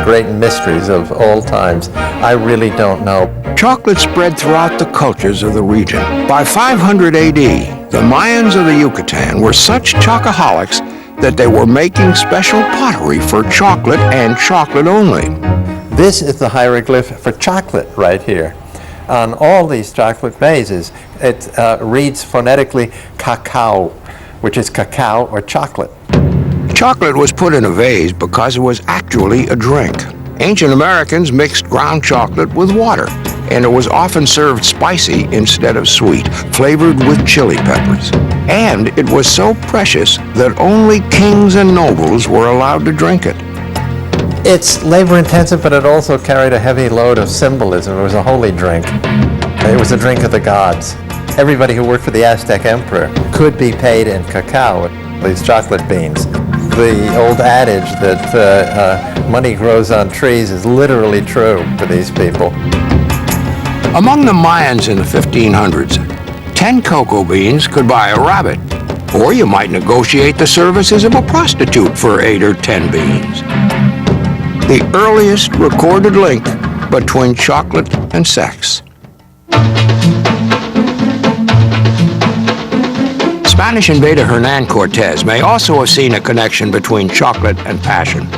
great mysteries of all times. I really don't know. Chocolate spread throughout the cultures of the region. By 500 AD, the Mayans of the Yucatan were such chocoholics that they were making special pottery for chocolate and chocolate only. This is the hieroglyph for chocolate right here. On all these chocolate vases, it reads phonetically cacao, which is cacao or chocolate. Chocolate was put in a vase because it was actually a drink. Ancient Americans mixed ground chocolate with water, and it was often served spicy instead of sweet, flavored with chili peppers. And it was so precious that only kings and nobles were allowed to drink it. It's labor intensive, but it also carried a heavy load of symbolism. It was a holy drink. It was a drink of the gods. Everybody who worked for the Aztec emperor could be paid in cacao, these chocolate beans. The old adage that money grows on trees is literally true for these people. Among the Mayans in the 1500s, 10 cocoa beans could buy a rabbit, or you might negotiate the services of a prostitute for 8 or 10 beans. The earliest recorded link between chocolate and sex. Spanish invader Hernan Cortez may also have seen a connection between chocolate and passion.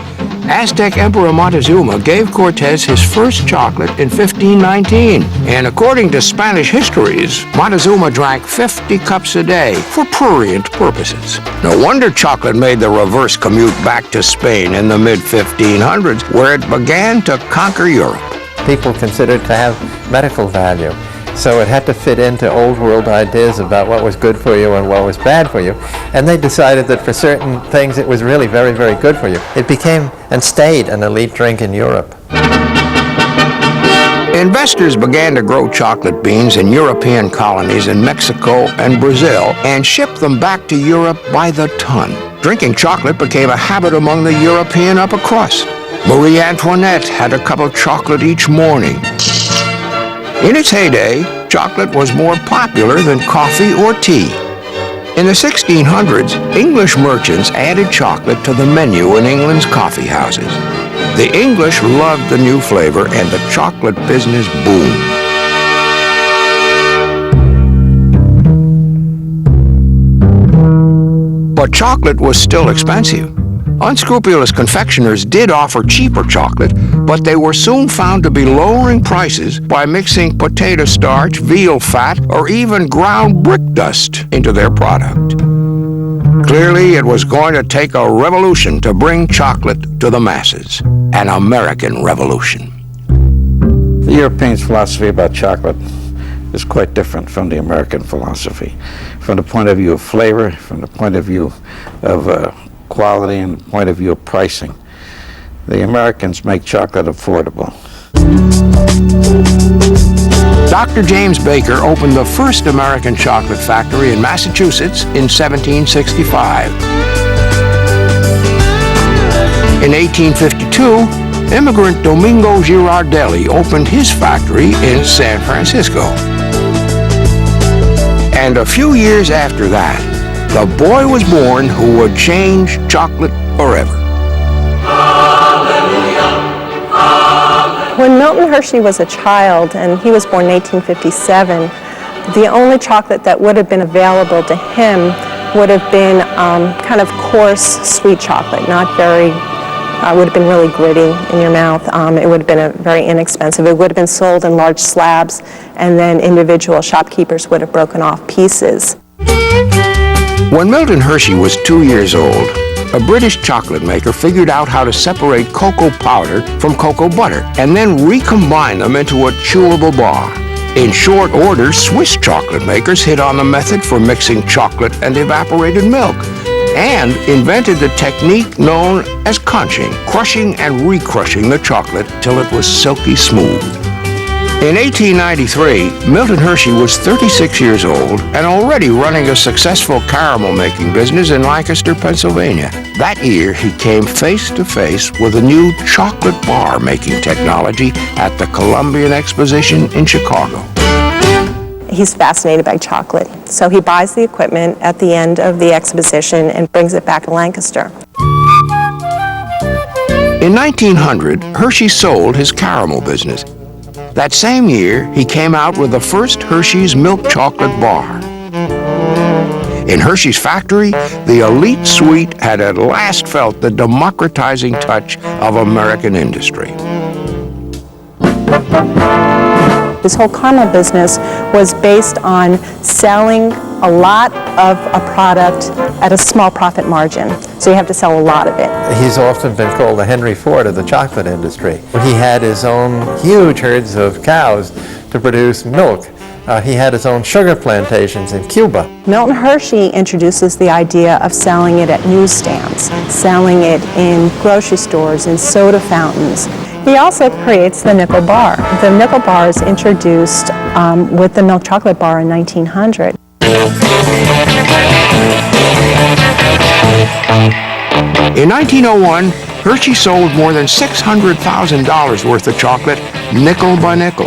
Aztec Emperor Montezuma gave Cortez his first chocolate in 1519, and according to Spanish histories, Montezuma drank 50 cups a day for prurient purposes. No wonder chocolate made the reverse commute back to Spain in the mid-1500s, where it began to conquer Europe. People considered to have medical value. So it had to fit into old world ideas about what was good for you and what was bad for you. And they decided that for certain things it was really very, very good for you. It became and stayed an elite drink in Europe. Investors began to grow chocolate beans in European colonies in Mexico and Brazil and ship them back to Europe by the ton. Drinking chocolate became a habit among the European upper crust. Marie Antoinette had a cup of chocolate each morning. In its heyday, chocolate was more popular than coffee or tea. In the 1600s, English merchants added chocolate to the menu in England's coffee houses. The English loved the new flavor, and the chocolate business boomed. But chocolate was still expensive. Unscrupulous confectioners did offer cheaper chocolate, but they were soon found to be lowering prices by mixing potato starch, veal fat, or even ground brick dust into their product. Clearly, it was going to take a revolution to bring chocolate to the masses. An American revolution. The Europeans' philosophy about chocolate is quite different from the American philosophy. From the point of view of flavor, from the point of view of quality and the point of view of pricing. The Americans make chocolate affordable. Dr. James Baker opened the first American chocolate factory in Massachusetts in 1765. In 1852, immigrant Domingo Girardelli opened his factory in San Francisco. And a few years after that, the boy was born who would change chocolate forever. When Milton Hershey was a child, and he was born in 1857, the only chocolate that would have been available to him would have been kind of coarse, sweet chocolate, not very, would have been really gritty in your mouth. It would have been very inexpensive. It would have been sold in large slabs, and then individual shopkeepers would have broken off pieces. When Milton Hershey was 2 years old, a British chocolate maker figured out how to separate cocoa powder from cocoa butter and then recombine them into a chewable bar. In short order, Swiss chocolate makers hit on the method for mixing chocolate and evaporated milk and invented the technique known as conching, crushing and recrushing the chocolate till it was silky smooth. In 1893, Milton Hershey was 36 years old and already running a successful caramel-making business in Lancaster, Pennsylvania. That year, he came face to face with a new chocolate bar-making technology at the Columbian Exposition in Chicago. He's fascinated by chocolate, so he buys the equipment at the end of the exposition and brings it back to Lancaster. In 1900, Hershey sold his caramel business. That same year, he came out with the first Hershey's milk chocolate bar. In Hershey's factory, the elite sweet had at last felt the democratizing touch of American industry. His whole caramel business was based on selling a lot of a product at a small profit margin. So you have to sell a lot of it. He's often been called the Henry Ford of the chocolate industry. He had his own huge herds of cows to produce milk. He had his own sugar plantations in Cuba. Milton Hershey introduces the idea of selling it at newsstands, selling it in grocery stores, in soda fountains. He also creates the nickel bar. The nickel bar is introduced with the milk chocolate bar in 1900. In 1901, Hershey sold more than $600,000 worth of chocolate nickel by nickel.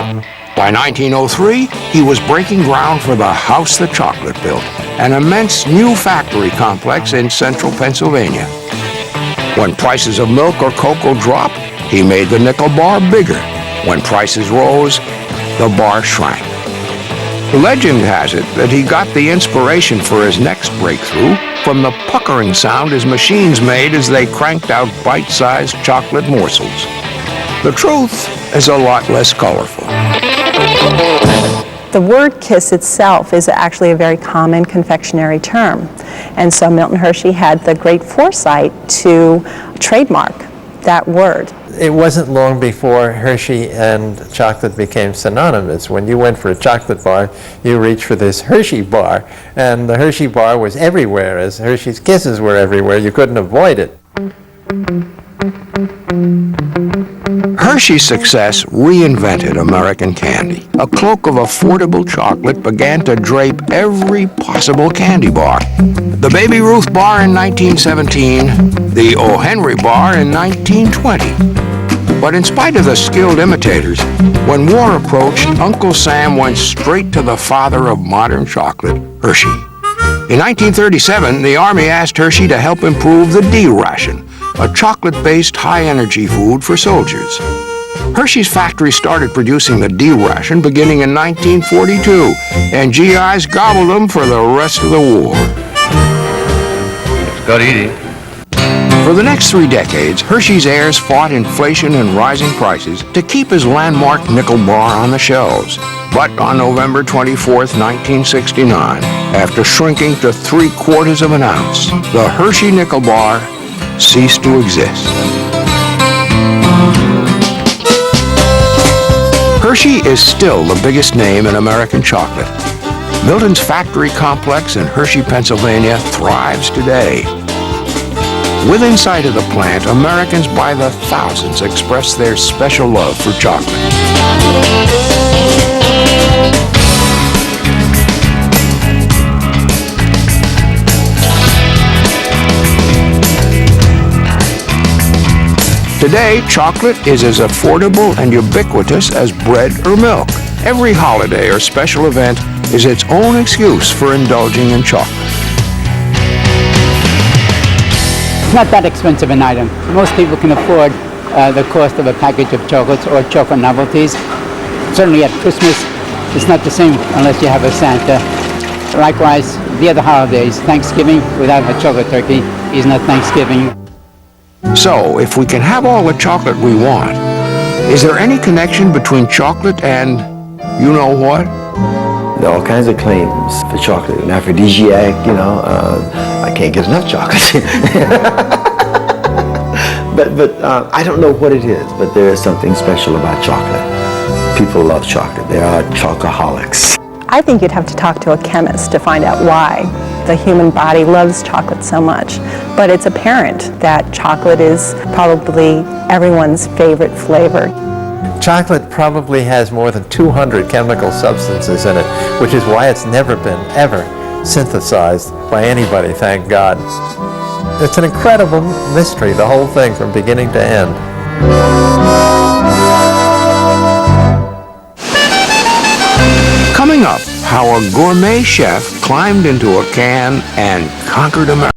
By 1903, he was breaking ground for the House the Chocolate built, an immense new factory complex in central Pennsylvania. When prices of milk or cocoa dropped, he made the nickel bar bigger. When prices rose, the bar shrank. Legend has it that he got the inspiration for his next breakthrough from the puckering sound his machines made as they cranked out bite-sized chocolate morsels. The truth is a lot less colorful. The word kiss itself is actually a very common confectionery term. And so Milton Hershey had the great foresight to trademark that word. It wasn't long before Hershey and chocolate became synonymous. When you went for a chocolate bar, you reached for this Hershey bar, and the Hershey bar was everywhere, as Hershey's Kisses were everywhere. You couldn't avoid it. Hershey's success reinvented American candy. A cloak of affordable chocolate began to drape every possible candy bar. The Baby Ruth bar in 1917, the O. Henry bar in 1920. But in spite of the skilled imitators, when war approached, Uncle Sam went straight to the father of modern chocolate, Hershey. In 1937, the Army asked Hershey to help improve the D ration, a chocolate-based high-energy food for soldiers. Hershey's factory started producing the D ration beginning in 1942, and GIs gobbled them for the rest of the war. It's good eating. For the next 3 decades, Hershey's heirs fought inflation and rising prices to keep his landmark nickel bar on the shelves. But on November 24, 1969, after shrinking to 3/4 of an ounce, the Hershey nickel bar ceased to exist. Hershey is still the biggest name in American chocolate. Milton's factory complex in Hershey, Pennsylvania thrives today. Within sight of the plant, Americans by the thousands express their special love for chocolate. Today, chocolate is as affordable and ubiquitous as bread or milk. Every holiday or special event is its own excuse for indulging in chocolate. It's not that expensive an item. Most people can afford the cost of a package of chocolates or chocolate novelties. Certainly at Christmas, it's not the same unless you have a Santa. Likewise, the other holidays, Thanksgiving without a chocolate turkey is not Thanksgiving. So, if we can have all the chocolate we want, is there any connection between chocolate and you know what? There are all kinds of claims for chocolate. An aphrodisiac, I can't get enough chocolate. but I don't know what it is, but there is something special about chocolate. People love chocolate. They are chocoholics. I think you'd have to talk to a chemist to find out why the human body loves chocolate so much. But it's apparent that chocolate is probably everyone's favorite flavor. Chocolate probably has more than 200 chemical substances in it, which is why it's never been, ever, synthesized by anybody, thank God. It's an incredible mystery, the whole thing, from beginning to end. Coming up, how a gourmet chef climbed into a can and conquered America.